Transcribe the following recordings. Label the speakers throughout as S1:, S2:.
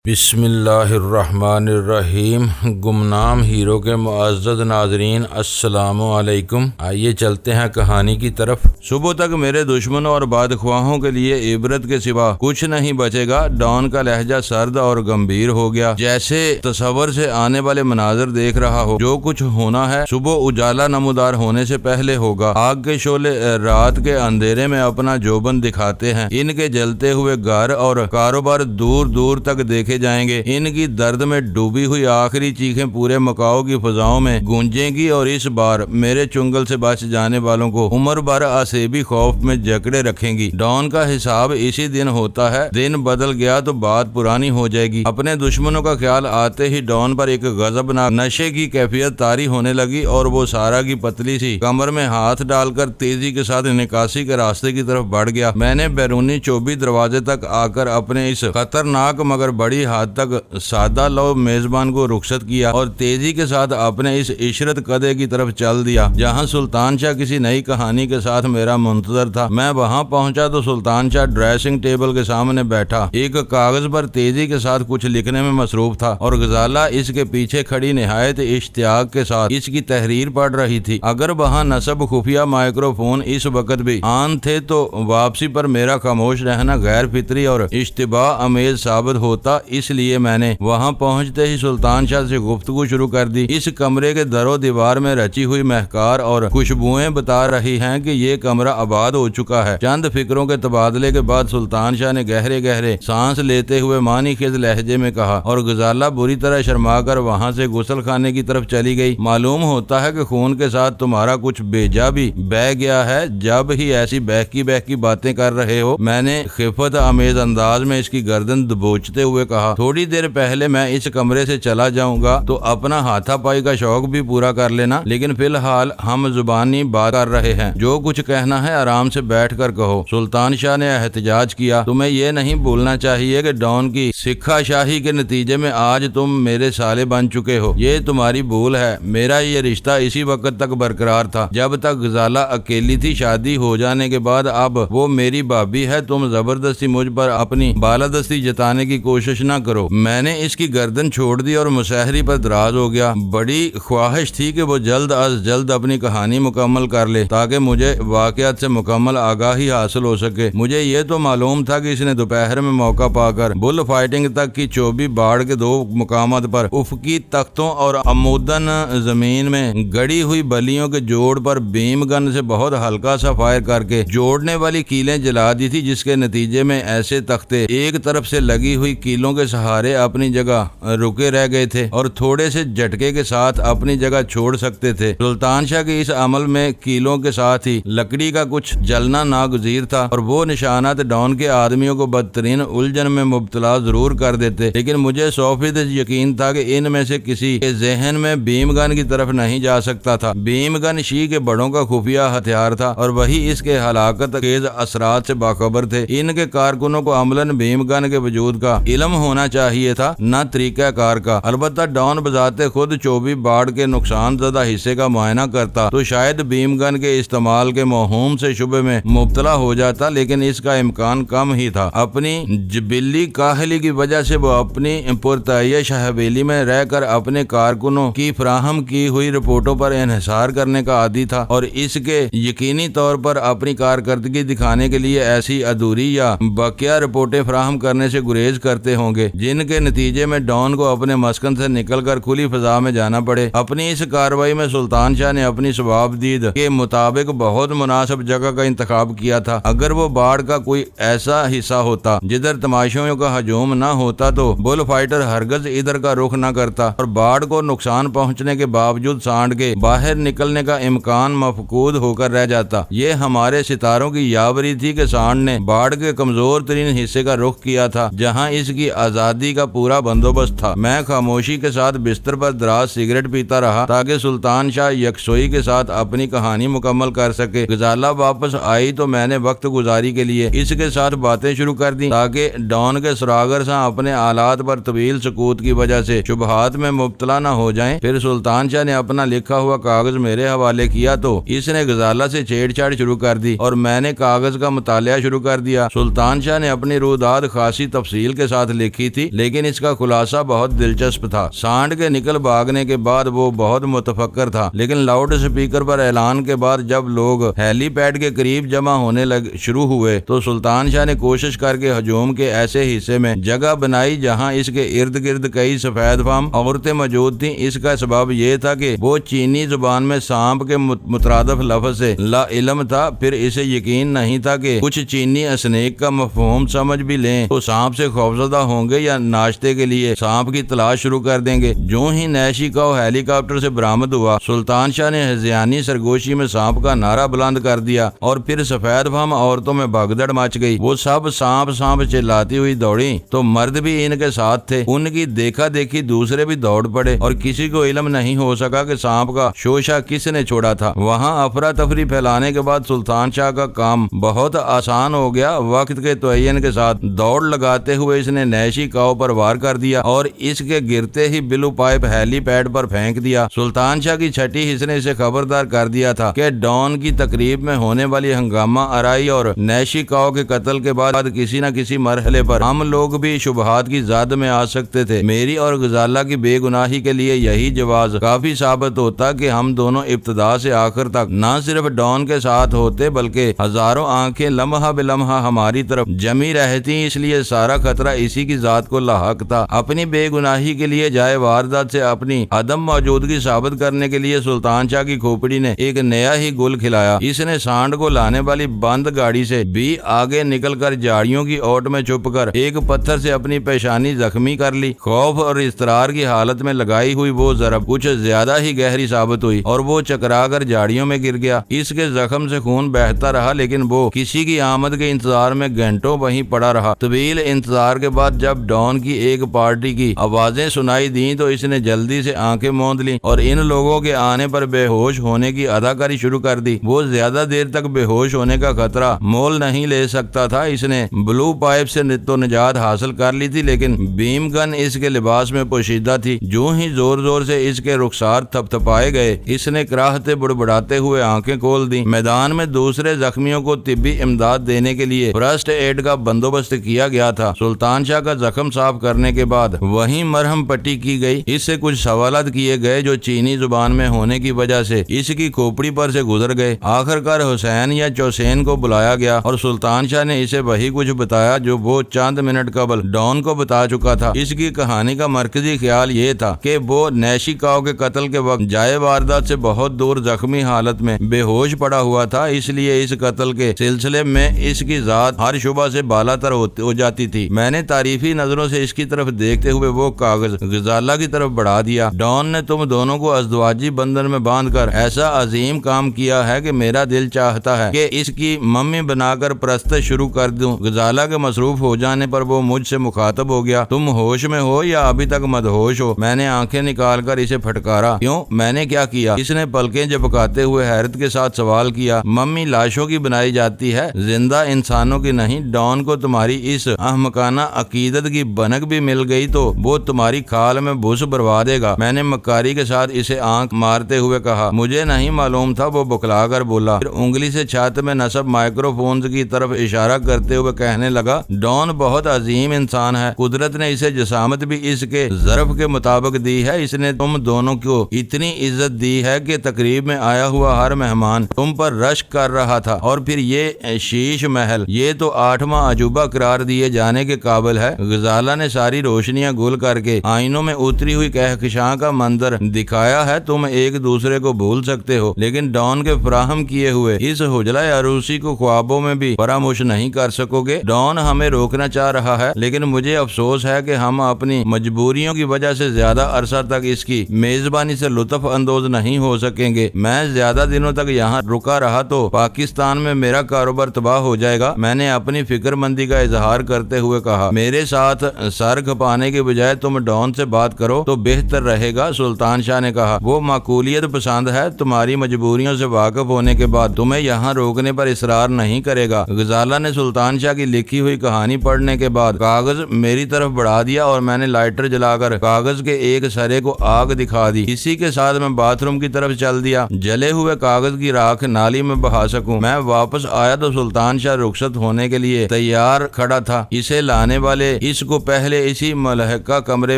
S1: بسم اللہ الرحمن الرحیم۔ گمنام ہیرو کے معزز ناظرین السلام علیکم۔ آئیے چلتے ہیں کہانی کی طرف۔ صبح تک میرے دشمنوں اور بدخواہوں کے لیے عبرت کے سوا کچھ نہیں بچے گا۔ ڈان کا لہجہ سرد اور گمبھیر ہو گیا، جیسے تصور سے آنے والے مناظر دیکھ رہا ہو۔ جو کچھ ہونا ہے صبح اجالا نمودار ہونے سے پہلے ہوگا۔ آگ کے شعلے رات کے اندھیرے میں اپنا جوبن دکھاتے ہیں۔ ان کے جلتے ہوئے گھر اور کاروبار دور دور تک دیکھے جائیں گے۔ ان کی درد میں ڈوبی ہوئی آخری چیخیں پورے مکاؤ کی فضاؤں میں گونجیں گی، اور اس بار میرے چنگل سے بچ جانے والوں کو عمر بھر اسیبی خوف میں جکڑے رکھیں گی۔ ڈان کا حساب اسی دن ہوتا ہے۔ دن بدل گیا تو بات پرانی ہو جائے گی۔ اپنے دشمنوں کا خیال آتے ہی ڈان پر ایک غضبناک نشے کی کیفیت طاری ہونے لگی، اور وہ سارا کی پتلی سی کمر میں ہاتھ ڈال کر تیزی کے ساتھ نکاسی کے راستے کی طرف بڑھ گیا۔ میں نے بیرونی چوبی دروازے تک آ کر اپنے اس خطرناک مگر بڑی حد تک سادہ لو میزبان کو رخصت کیا، اور تیزی کے ساتھ اپنے اس عشرت قدے کی طرف چل دیا جہاں سلطان شاہ کسی نئی کہانی کے ساتھ میرا منتظر تھا۔ میں وہاں پہنچا تو سلطان شاہ ڈریسنگ ٹیبل کے سامنے بیٹھا ایک کاغذ پر تیزی کے ساتھ کچھ لکھنے میں مصروف تھا، اور غزالہ اس کے پیچھے کھڑی نہایت اشتیاق کے ساتھ اس کی تحریر پڑھ رہی تھی۔ اگر وہاں نصب خفیہ مائکرو فون اس وقت بھی آن تھے تو واپسی پر میرا خاموش رہنا غیر فطری اور اشتباہ امیز ثابت ہوتا۔ اس لیے میں نے وہاں پہنچتے ہی سلطان شاہ سے گفتگو شروع کر دی۔ اس کمرے کے در و دیوار میں رچی ہوئی مہکار اور خوشبوئیں بتا رہی ہیں کہ یہ کمرہ آباد ہو چکا ہے۔ چند فکروں کے تبادلے کے بعد سلطان شاہ نے گہرے گہرے سانس لیتے ہوئے معنی خیز لہجے میں کہا، اور غزالہ بری طرح شرما کر وہاں سے غسل خانے کی طرف چلی گئی۔ معلوم ہوتا ہے کہ خون کے ساتھ تمہارا کچھ بیجا بھی بہہ گیا ہے۔ جب ہی ایسی بہکی باتیں کر رہے ہو، میں نے خفت امیز انداز میں اس کی گردن دبوچتے ہوئے کہا، تھوڑی دیر پہلے میں اس کمرے سے چلا جاؤں گا تو اپنا ہاتھا پائی کا شوق بھی پورا کر لینا، لیکن فی الحال ہم زبانی بات کر رہے ہیں۔ جو کچھ کہنا ہے آرام سے بیٹھ کر کہو۔ سلطان شاہ نے احتجاج کیا، تمہیں یہ نہیں بھولنا چاہیے کہ ڈان کی سکھا شاہی کے نتیجے میں آج تم میرے سالے بن چکے ہو۔ یہ تمہاری بھول ہے۔ میرا یہ رشتہ اسی وقت تک برقرار تھا جب تک غزالہ اکیلی تھی۔ شادی ہو جانے کے بعد اب وہ میری بھابی ہے۔ تم زبردستی مجھ پر اپنی بالادستی جتانے کی کوشش نہ کرو۔ میں نے اس کی گردن چھوڑ دی اور مسحری پر دراز ہو گیا۔ بڑی خواہش تھی کہ وہ جلد از جلد اپنی کہانی مکمل کر لے تاکہ مجھے واقعات سے مکمل آگاہی حاصل ہو سکے۔ مجھے یہ تو معلوم تھا کہ اس نے دوپہر میں موقع پا کر بل فائٹنگ تک کی چوبی باڑ کے 2 مقامات پر افقی تختوں اور عمودن زمین میں گڑی ہوئی بلیوں کے جوڑ پر بیم گن سے بہت ہلکا سا فائر کر کے جوڑنے والی کیلیں جلا دی تھی، جس کے نتیجے میں ایسے تختے ایک طرف سے لگی ہوئی کیلوں کے سہارے اپنی جگہ رکے رہ گئے تھے اور تھوڑے سے جھٹکے کے ساتھ اپنی جگہ چھوڑ سکتے تھے۔ سلطان شاہ کے اس عمل میں کیلوں کے ساتھ ہی لکڑی کا کچھ جلنا ناگزیر تھا، اور وہ نشانات ڈان کے آدمیوں کو بدترین الجھن میں مبتلا ضرور کر دیتے، لیکن مجھے 100% یقین تھا کہ ان میں سے کسی کے ذہن میں بیم گن کی طرف نہیں جا سکتا تھا۔ بیم گن شی کے بڑوں کا خفیہ ہتھیار تھا، اور وہی اس کے ہلاکت خیز اثرات سے باخبر تھے۔ ان کے کارکنوں کو عملاً بیم گن کے وجود کا علم ہونا چاہیے تھا، نہ طریقہ کار کا۔ البتہ ڈان بذات خود چوبی باڑ کے نقصان زدہ حصے کا معائنہ کرتا تو شاید بیم گن کے استعمال کے موہوم سے شبے میں مبتلا ہو جاتا، لیکن اس کا امکان کم ہی تھا۔ اپنی جبلی کاہلی کی وجہ سے وہ اپنی پرتعیش حویلی میں رہ کر اپنے کارکنوں کی فراہم کی ہوئی رپورٹوں پر انحصار کرنے کا عادی تھا، اور اس کے یقینی طور پر اپنی کارکردگی دکھانے کے لیے ایسی ادھوری یا بقیہ رپورٹیں فراہم کرنے سے گریز کرتے ہوں گے، جن کے نتیجے میں ڈان کو اپنے مسکن سے نکل کر کھلی فضا میں جانا پڑے۔ اپنی اس کارروائی میں سلطان شاہ نے اپنی ثواب دید کے مطابق بہت مناسب جگہ کا انتخاب کیا تھا۔ اگر وہ باڑ کا کوئی ایسا حصہ ہوتا جدھر تماشائیوں کا ہجوم نہ ہوتا تو بل فائٹر ہرگز ادھر کا رخ نہ کرتا، اور باڑ کو نقصان پہنچنے کے باوجود سانڈ کے باہر نکلنے کا امکان مفقود ہو کر رہ جاتا۔ یہ ہمارے ستاروں کی یاوری تھی کہ سانڈ نے باڑ کے کمزور ترین حصے کا رخ کیا تھا جہاں اس کی آزادی کا پورا بندوبست تھا۔ میں خاموشی کے ساتھ بستر پر دراز سگریٹ پیتا رہا تاکہ سلطان شاہ یکسوئی کے ساتھ اپنی کہانی مکمل کر سکے۔ غزالہ واپس آئی تو میں نے وقت گزاری کے لیے اس کے ساتھ باتیں شروع کر دی تاکہ ڈان کے سراغر سے اپنے آلات پر طویل سکوت کی وجہ سے شبہات میں مبتلا نہ ہو جائیں۔ پھر سلطان شاہ نے اپنا لکھا ہوا کاغذ میرے حوالے کیا تو اس نے غزالہ سے چھیڑ چھاڑ شروع کر دی، اور میں نے کاغذ کا مطالعہ شروع کر دیا۔ سلطان شاہ نے اپنی روداد خاصی تفصیل کے ساتھ لکھی لکھی تھی، لیکن اس کا خلاصہ بہت دلچسپ تھا۔ سانڈ کے نکل بھاگنے کے بعد وہ بہت متفکر تھا، لیکن لاؤڈ اسپیکر پر اعلان کے بعد جب لوگ ہیلی پیڈ کے قریب جمع ہونے شروع ہوئے تو سلطان شاہ نے کوشش کر کے ہجوم کے ایسے حصے میں جگہ بنائی جہاں اس کے ارد گرد کئی سفید فام عورتیں موجود تھیں۔ اس کا سبب یہ تھا کہ وہ چینی زبان میں سانپ کے مترادف لفظ سے لا علم تھا، پھر اسے یقین نہیں تھا کہ کچھ چینی اسنیک کا مفہوم سمجھ بھی لیں تو سانپ سے خوفزدہ ہوں گے یا ناشتے کے لیے سانپ کی تلاش شروع کر دیں گے۔ جو ہی نیشی کو ہیلی کاپٹر سے برآمد ہوا، سلطان شاہ نے ہذیانی سرگوشی میں سانپ کا نعرہ بلند کر دیا اور پھر سفید فام عورتوں میں بھگدڑ مچ گئی۔ وہ سب سانپ سانپ چلاتی ہوئی دوڑی تو مرد بھی ان کے ساتھ تھے۔ ان کی دیکھا دیکھی دوسرے بھی دوڑ پڑے اور کسی کو علم نہیں ہو سکا کہ سانپ کا شوشہ کس نے چھوڑا تھا۔ وہاں افراتفری پھیلانے کے بعد سلطان شاہ کا کام بہت آسان ہو گیا۔ وقت کے تعین کے ساتھ دوڑ لگاتے ہوئے اس نے نیشی کاؤ پر وار کر دیا اور اس کے گرتے ہی بلو پائپ ہیلی پیڈ پر پھینک دیا۔ سلطان شاہ کی چھٹی حص نے اسے خبردار کر دیا تھا کہ ڈان کی تقریب میں ہونے والی ہنگامہ آرائی اور نیشی کاؤ کے قتل کے بعد کسی نہ کسی مرحلے پر ہم لوگ بھی شبہات کی زد میں آ سکتے تھے۔ میری اور غزالہ کی بے گناہی کے لیے یہی جواز کافی ثابت ہوتا کہ ہم دونوں ابتدا سے آخر تک نہ صرف ڈان کے ساتھ ہوتے بلکہ ہزاروں آنکھیں لمحہ بے لمحہ ہماری طرف جمی رہتی، اس لیے سارا خطرہ اسی کی ذات کو لاحق تھا۔ اپنی بے گناہی کے لیے جائے واردات سے اپنی عدم موجودگی ثابت کرنے کے لیے سلطان شاہ کی کھوپڑی نے ایک نیا ہی گل کھلایا۔ اس نے سانڈ کو لانے والی بند گاڑی سے بھی آگے نکل کر جاڑیوں کی اوٹ میں چھپ کر ایک پتھر سے اپنی پیشانی زخمی کر لی۔ خوف اور اضطرار کی حالت میں لگائی ہوئی وہ ضرب کچھ زیادہ ہی گہری ثابت ہوئی اور وہ چکرا کر جاڑیوں میں گر گیا۔ اس کے زخم سے خون بہتا رہا، لیکن وہ کسی کی آمد کے انتظار میں گھنٹوں وہیں پڑا رہا۔ طویل انتظار کے بعد جب ڈان کی ایک پارٹی کی آوازیں سنائی دیں تو اس نے جلدی سے آنکھیں موند لی اور ان لوگوں کے آنے پر بے ہوش ہونے کی اداکاری شروع کر دی۔ وہ زیادہ دیر تک بے ہوش ہونے کا خطرہ مول نہیں لے سکتا تھا۔ اس نے بلو پائپ سے تو نجات حاصل کر لی تھی، لیکن بیم گن اس کے لباس میں پوشیدہ تھی۔ جو ہی زور زور سے اس کے رخسار تھپ تھپائے گئے، اس نے کراہتے بڑبڑاتے ہوئے آنکھیں کھول دی۔ میدان میں دوسرے زخمیوں کو طبی امداد دینے کے لیے فرسٹ ایڈ کا بندوبست کیا گیا تھا۔ سلطان شاہ کا زخم صاف کرنے کے بعد وہیں مرہم پٹی کی گئی۔ اس سے کچھ سوالات کیے گئے جو چینی زبان میں ہونے کی وجہ سے اس کی کھوپڑی پر سے گزر گئے۔ آخرکار حسین یا چوسین کو بلایا گیا اور سلطان شاہ نے اسے وہی کچھ بتایا جو وہ چند منٹ قبل ڈان کو بتا چکا تھا۔ اس کی کہانی کا مرکزی خیال یہ تھا کہ وہ نیشی کاؤ کے قتل کے وقت جائے واردات سے بہت دور زخمی حالت میں بے ہوش پڑا ہوا تھا، اس لیے اس قتل کے سلسلے میں اس کی ذات ہر شبہ سے بالا تر ہو جاتی تھی۔ میں نے تعریفی نظروں سے اس کی طرف دیکھتے ہوئے وہ کاغذ غزالہ کی طرف بڑھا دیا۔ ڈان نے تم دونوں کو ازدواجی بندھن میں باندھ کر ایسا عظیم کام کیا ہے کہ میرا دل چاہتا ہے کہ اس کی ممی بنا کر پرستش شروع کر دوں۔ غزالہ کے مصروف ہو جانے پر وہ مجھ سے مخاطب ہو گیا۔ تم ہوش میں ہو یا ابھی تک مدہوش ہو؟ میں نے آنکھیں نکال کر اسے پھٹکارا۔ کیوں؟ میں نے کیا کیا؟ اس نے پلکیں جھپکاتے ہوئے حیرت کے ساتھ سوال کیا۔ ممی لاشوں کی بنائی جاتی ہے، زندہ انسانوں کی نہیں۔ ڈان کو تمہاری اس احمقانہ عقیدت کی بنک بھی مل گئی تو وہ تمہاری کھال میں بھس بروا دے گا۔ میں نے مکاری کے ساتھ اسے آنکھ مارتے ہوئے کہا۔ مجھے نہیں معلوم تھا، وہ بکلا کر بولا، پھر انگلی سے چھات میں نصب مائکرو فونز کی طرف اشارہ کرتے ہوئے کہنے لگا، ڈان بہت عظیم انسان ہے، قدرت نے اسے جسامت بھی اس کے ظرف کے مطابق دی ہے۔ اس نے تم دونوں کو اتنی عزت دی ہے کہ تقریب میں آیا ہوا ہر مہمان تم پر رشک کر رہا تھا، اور پھر یہ شیش محل، یہ تو 8واں عجوبہ قرار دیے جانے کے قابل ہے۔ غزالہ نے ساری روشنیاں گل کر کے آئینوں میں اتری ہوئی کہکشاں کا منظر دکھایا ہے۔ تم ایک دوسرے کو بھول سکتے ہو، لیکن ڈان کے فراہم کیے ہوئے اس حجلہ عروسی کو خوابوں میں بھی فراموش نہیں کر سکو گے۔ ڈان ہمیں روکنا چاہ رہا ہے، لیکن مجھے افسوس ہے کہ ہم اپنی مجبوریوں کی وجہ سے زیادہ عرصہ تک اس کی میزبانی سے لطف اندوز نہیں ہو سکیں گے۔ میں زیادہ دنوں تک یہاں رکا رہا تو پاکستان میں میرا کاروبار تباہ ہو جائے گا۔ میں نے اپنی فکر مندی کا اظہار کرتے ہوئے کہا، میرے ساتھ سر کھپانے کے بجائے تم ڈان سے بات کرو تو بہتر رہے گا۔ سلطان شاہ نے کہا، وہ معقولیت پسند ہے، تمہاری مجبوریوں سے واقف ہونے کے بعد تمہیں یہاں روکنے پر اصرار نہیں کرے گا۔ غزالہ نے سلطان شاہ کی لکھی ہوئی کہانی پڑھنے کے بعد کاغذ میری طرف بڑھا دیا اور میں نے لائٹر جلا کر کاغذ کے ایک سرے کو آگ دکھا دی۔ اسی کے ساتھ میں باتھ روم کی طرف چل دیا، جلے ہوئے کاغذ کی راکھ نالی میں بہا سکوں۔ میں واپس آیا تو سلطان شاہ رخصت ہونے کے لیے تیار کھڑا تھا۔ اسے لانے والے اس کو پہلے اسی ملحقہ کمرے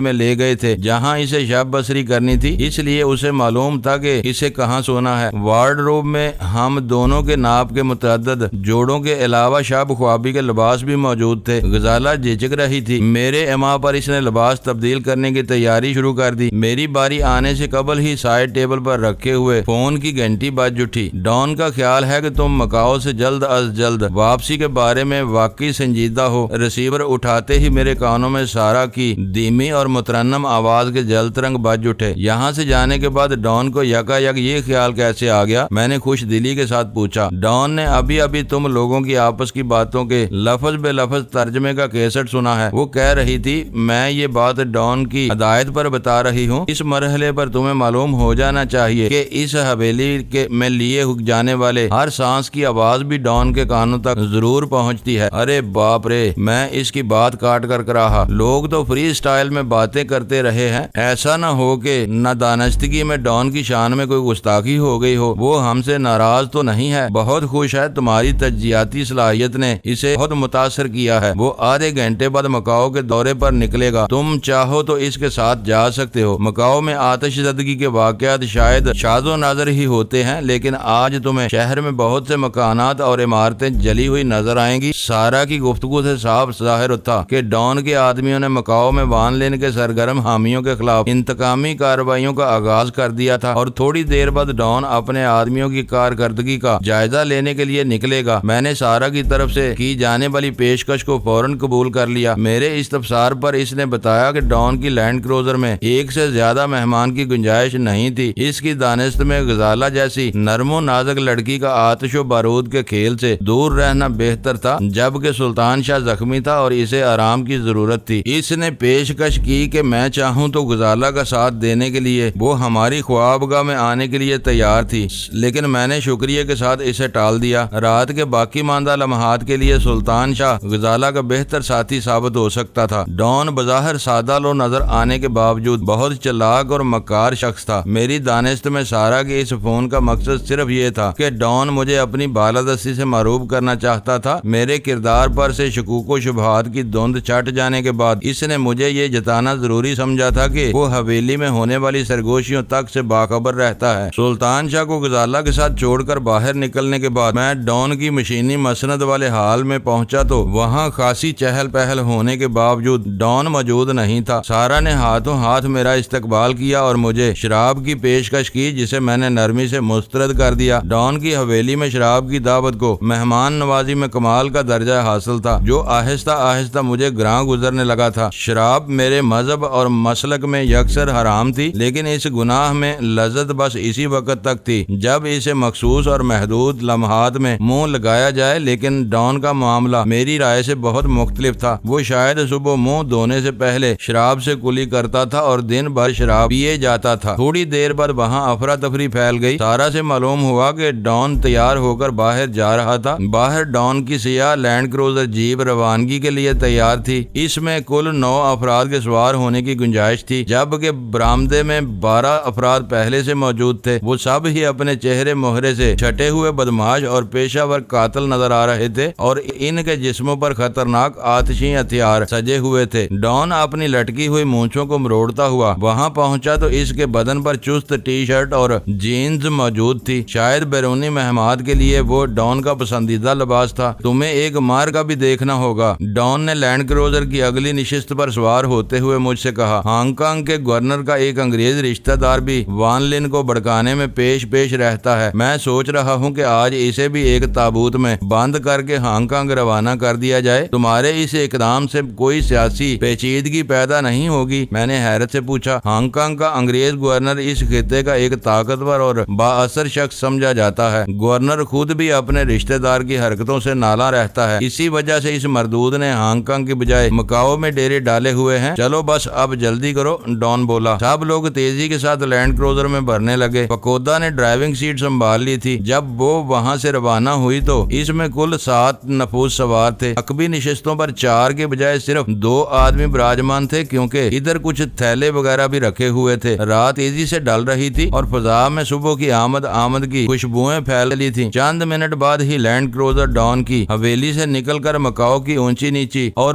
S1: میں لے گئے تھے جہاں اسے شب بسری کرنی تھی، اس لیے اسے معلوم تھا کہ اسے کہاں سونا ہے۔ وارڈروب میں ہم دونوں کے ناپ کے متعدد جوڑوں کے علاوہ شب خوابی کے لباس بھی موجود تھے۔ غزالہ جھجک رہی تھی۔ میرے اما پر اس نے لباس تبدیل کرنے کی تیاری شروع کر دی۔ میری باری آنے سے قبل ہی سائڈ ٹیبل پر رکھے ہوئے فون کی گھنٹی بج اٹھی۔ ڈان کا خیال ہے کہ تم مکاؤ سے جلد از جلد واپسی کے بارے میں واقعی سنجیدہ ہو۔ ریسیور اٹھاتے ہی میرے کانوں میں سارا کی دھیمی اور مترنم آواز کے جل ترنگ بج اٹھے۔ یہاں سے جانے کے بعد ڈان کو یکا یک یہ خیال کیسے آ گیا؟ میں نے خوش دلی کے ساتھ پوچھا۔ ڈان نے ابھی تم لوگوں کی آپس کی باتوں کے لفظ بے لفظ ترجمے کا کیسٹ سنا ہے۔ وہ کہہ رہی تھی میں یہ بات ڈان کی ہدایت پر بتا رہی ہوں۔ اس مرحلے پر تمہیں معلوم ہو جانا چاہیے کہ اس حویلی میں لیے جانے والے ہر سانس کی آواز بھی ڈان کے کانوں تک ضرور پہنچتی ہے۔ ارے باپ رے، میں اس کی بات کاٹ کر رہا۔ لوگ تو فری سٹائل میں باتیں کرتے رہے ہیں، ایسا نہ ہو کہ نادانستگی میں ڈان کی شان میں کوئی گستاخی ہو گئی ہو۔ وہ ہم سے ناراض تو نہیں ہے، بہت خوش ہے، تمہاری تجزیاتی صلاحیت نے اسے بہت متاثر کیا ہے۔ وہ آدھے گھنٹے بعد مکاؤ کے دورے پر نکلے گا، تم چاہو تو اس کے ساتھ جا سکتے ہو۔ مکاؤ میں آتش زدگی کے واقعات شاید شاذ و نادر ہی ہوتے ہیں، لیکن آج تمہیں شہر میں بہت سے مکانات اور عمارتیں جلی ہوئی نظر آئیں گی۔ سارا کی گفتگو سے صاف ظاہر تھا کہ ڈان کے آدمیوں نے مکاؤ میں وان لین کے سرگرم حامیوں کے خلاف انتقامی کارروائیوں کا آغاز کر دیا تھا، اور تھوڑی دیر بعد ڈان اپنے آدمیوں کی کارکردگی کا جائزہ لینے کے لیے نکلے گا۔ میں نے سارا کی طرف سے کی جانے والی پیشکش کو فوراً قبول کر لیا۔ میرے استفسار پر اس نے بتایا کہ ڈان کی لینڈ کروزر میں ایک سے زیادہ مہمان کی گنجائش نہیں تھی۔ اس کی دانست میں غزالہ جیسی نرم و نازک لڑکی کا آتش و بارود کے کھیل سے دور رہنا بہتر تھا، جبکہ سلطان شاہ زخمی تھا اور اسے آرام کی ضرورت تھی۔ اس نے پیشکش کی کہ میں چاہوں تو غزالہ کا ساتھ دینے کے لیے وہ ہماری خوابگاہ میں آنے کے لیے تیار تھی، لیکن میں نے شکریہ کے ساتھ اسے ٹال دیا۔ رات کے باقی ماندہ لمحات کے لیے سلطان شاہ غزالہ کا بہتر ساتھی ثابت ہو سکتا تھا۔ ڈان بظاہر سادہ لو نظر آنے کے باوجود بہت چلاک اور مکار شخص تھا۔ میری دانست میں سارا کے اس فون کا مقصد صرف یہ تھا کہ ڈان مجھے اپنی بالادستی سے معروف کرنا چاہتا تھا۔ میرے کردار پر سے شکوک و شبہات کی دھند چھٹ جانے کے بعد اس نے مجھے یہ جتانا ضروری سمجھا تھا کہ وہ حویلی میں ہونے والی سرگوشیوں تک سے باخبر رہتا ہے۔ سلطان شاہ کو غزالہ کے ساتھ چھوڑ کر باہر نکلنے کے بعد میں ڈان کی مشینی مسند والے حال میں پہنچا تو وہاں خاصی چہل پہل ہونے کے باوجود ڈان موجود نہیں تھا۔ سارا نے ہاتھوں ہاتھ میرا استقبال کیا اور مجھے شراب کی پیشکش کی، جسے میں نے نرمی سے مسترد کر دیا۔ ڈان کی حویلی میں شراب کی دعوت کو مہمان نوازی میں کمال کا درجہ حاصل تھا، جو آہستہ آہستہ مجھے گراں گزرنے لگا تھا۔ شراب میرے مذہب اور مسلک میں یکسر حرام تھی، لیکن اس گناہ میں لذت بس اسی وقت تک تھی جب اسے مخصوص اور محدود لمحات میں منہ لگایا جائے۔ لیکن ڈان کا معاملہ میری رائے سے بہت مختلف تھا۔ وہ شاید صبح منہ دھونے سے پہلے شراب سے کلی کرتا تھا اور دن بھر شراب پیے جاتا تھا۔ تھوڑی دیر بعد وہاں افراتفری پھیل گئی۔ سارا سے معلوم ہوا کہ ڈان تیار ہو کر باہر جا رہا تھا۔ باہر ڈان کی سیاہ لینڈ کروزر جیپ روانگی کے لیے تیار تھی۔ اس میں کل 9 افراد کے سوار ہونے کی گنجائش تھی، جبکہ برآمدے میں 12 افراد پہلے سے موجود تھے۔ وہ سب ہی اپنے چہرے مہرے سے چھٹے ہوئے بدماش اور پیشہ ور قاتل نظر آ رہے تھے، اور ان کے جسموں پر خطرناک آتشی ہتھیار سجے ہوئے تھے۔ ڈان اپنی لٹکی ہوئی مونچھوں کو مروڑتا ہوا وہاں پہنچا تو اس کے بدن پر چست ٹی شرٹ اور جینز موجود تھی۔ شاید بیرونی مہمات کے لیے وہ ڈان کا پسندیدہ لباس تھا۔ تمہیں ایک مار کا بھی دیکھنا ہوگا، ڈان نے لینڈ کروزر کی اگلی نشست پر سوار ہوتے ہوئے مجھ سے کہا۔ ہانگ کانگ کے گورنر کا ایک انگریز رشتہ دار بھی وان لن کو بھڑکانے میں پیش رہتا ہے۔ میں سوچ رہا ہوں کہ آج اسے بھی ایک تابوت میں بند کر کے ہانگ کانگ روانہ کر دیا جائے۔ تمہارے اس اقدام سے کوئی سیاسی پیچیدگی پیدا نہیں ہوگی؟ میں نے حیرت سے پوچھا۔ ہانگ کانگ کا انگریز گورنر اس خطے کا ایک طاقتور اور با اثر شخص سمجھا جاتا ہے۔ گورنر خود بھی اپنے رشتہ دار کی حرکتوں سے نالاں رہتا ہے، اسی وجہ سے اس مردود نے ہانگ کانگ کی بجائے مکاؤ میں ڈیرے ڈالے ہوئے ہیں۔ چلو بس اب جلدی کرو، ڈان بولا۔ سب لوگ تیزی کے ساتھ لینڈ کروزر میں بھرنے لگے۔ پکودا نے ڈرائیونگ سیٹ سنبھال لی تھی۔ جب وہ وہاں سے روانہ ہوئی تو اس میں کل 7 نفوس سوار تھے۔ عقبی نشستوں پر 4 کے بجائے صرف 2 آدمی براجمان تھے، کیونکہ ادھر کچھ تھیلے وغیرہ بھی رکھے ہوئے تھے۔ رات تیزی سے ڈل رہی تھی اور فضا میں صبح کی آمد کی خوشبوئیں پھیل لی تھیں۔ چند منٹ بعد ہی لینڈ کروزر ڈان کی حویلی سے نکل کر مکاؤ کی اونچی نیچی اور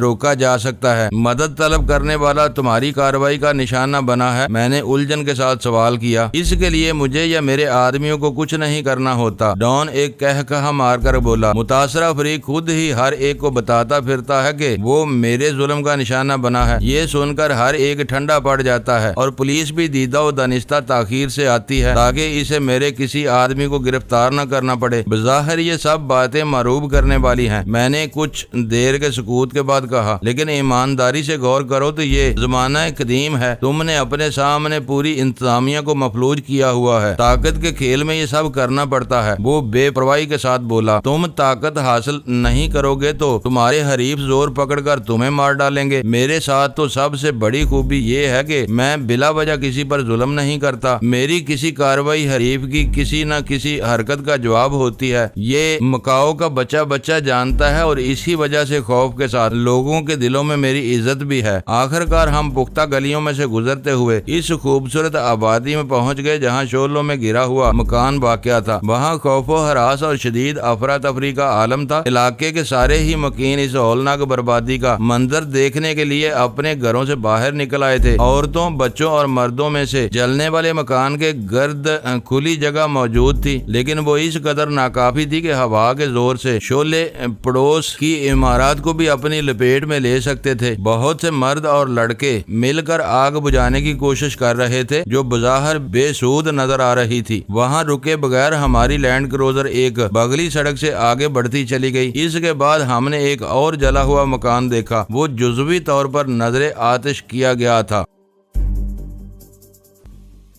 S1: روکا جا سکتا ہے؟ مدد طلب کرنے والا تمہاری کارروائی کا نشانہ بنا ہے؟ میں نے الجھن کے ساتھ سوال کیا۔ اس کے لیے مجھے یا میرے آدمیوں کو کچھ نہیں کرنا ہوتا، ڈان ایک کہا مار کر بولا۔ متاثرہ فریق خود ہی ہر ایک کو بتاتا پھرتا ہے کہ وہ میرے ظلم کا نشانہ بنا ہے۔ یہ سن کر ہر ایک ٹھنڈا پڑ جاتا ہے اور پولیس بھی دیدہ و دانستہ تاخیر سے آتی ہے تاکہ اسے میرے کسی آدمی کو گرفتار نہ کرنا پڑے۔ بظاہر یہ سب باتیں معروب کرنے والی ہیں، میں نے کچھ دیر کے سکوت کے بعد کہا، لیکن ایمانداری سے غور کرو تو یہ زمانہ قدیم ہے، تم نے اپنے سامنے پوری انتظامیہ کو مفلوج کیا ہوا ہے، طاقت کے کھیل میں یہ سب کرنا پڑتا ہے۔ وہ بے پرواہی کے ساتھ بولا، تم طاقت حاصل نہیں کرو گے تو تمہارے حریف زور پکڑ کر تمہیں مار ڈالیں گے۔ میرے ساتھ تو سب سے بڑی خوبی یہ ہے کہ میں بلا وجہ کسی پر ظلم نہیں کرتا، میری کسی کارروائی حریف کی کسی نہ کسی حرکت کا جواب ہوتی ہے۔ یہ مکاؤ کا بچہ جانتا ہے اور اسی وجہ سے خوف کے ساتھ لوگوں کے دلوں میں میری عزت بھی ہے۔ آخر کار ہم پختہ گلیوں میں سے گزرتے ہوئے اس خوبصورت آبادی میں پہنچ گئے جہاں شعلوں میں گرا ہوا مکان واقع تھا۔ وہاں خوف و ہراس اور شدید افراتفری کا عالم تھا۔ علاقے کے سارے ہی مکین اس ہولناک بربادی کا منظر دیکھنے کے لیے اپنے گھروں سے باہر نکل آئے تھے۔ عورتوں، بچوں اور مردوں میں سے جلنے والے مکان کے گرد کھلی جگہ موجود تھی، لیکن وہ اس قدر ناکافی تھی کہ ہوا کے زور سے شعلے پڑوس کی عمارات کو بھی اپنی لپیٹ میں لے سکتے تھے۔ بہت سے مرد اور لڑکے مل کر آگ بجھانے کی کوشش کر رہے تھے جو بظاہر بے سود نظر آ رہی تھی۔ وہاں رکے بغیر ہماری لینڈ کروزر ایک بغلی سڑک سے آگے بڑھتی چلی گئی۔ اس کے بعد ہم نے ایک اور جلا ہوا مکان دیکھا، وہ جزوی طور پر نظر آتش کیا گیا تھا۔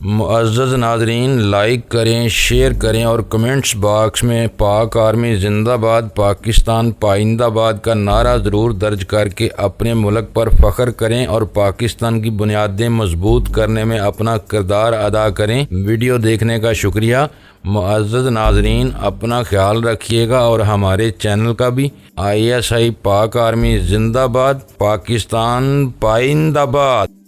S1: معزز ناظرین، لائک کریں، شیئر کریں اور کمنٹس باکس میں پاک آرمی زندہ باد، پاکستان پائندہ باد کا نعرہ ضرور درج کر کے اپنے ملک پر فخر کریں اور پاکستان کی بنیادیں مضبوط کرنے میں اپنا کردار ادا کریں۔ ویڈیو دیکھنے کا شکریہ۔ معزز ناظرین، اپنا خیال رکھیے گا اور ہمارے چینل کا بھی۔ ISI پاک آرمی زندہ باد، پاکستان پائندہ باد۔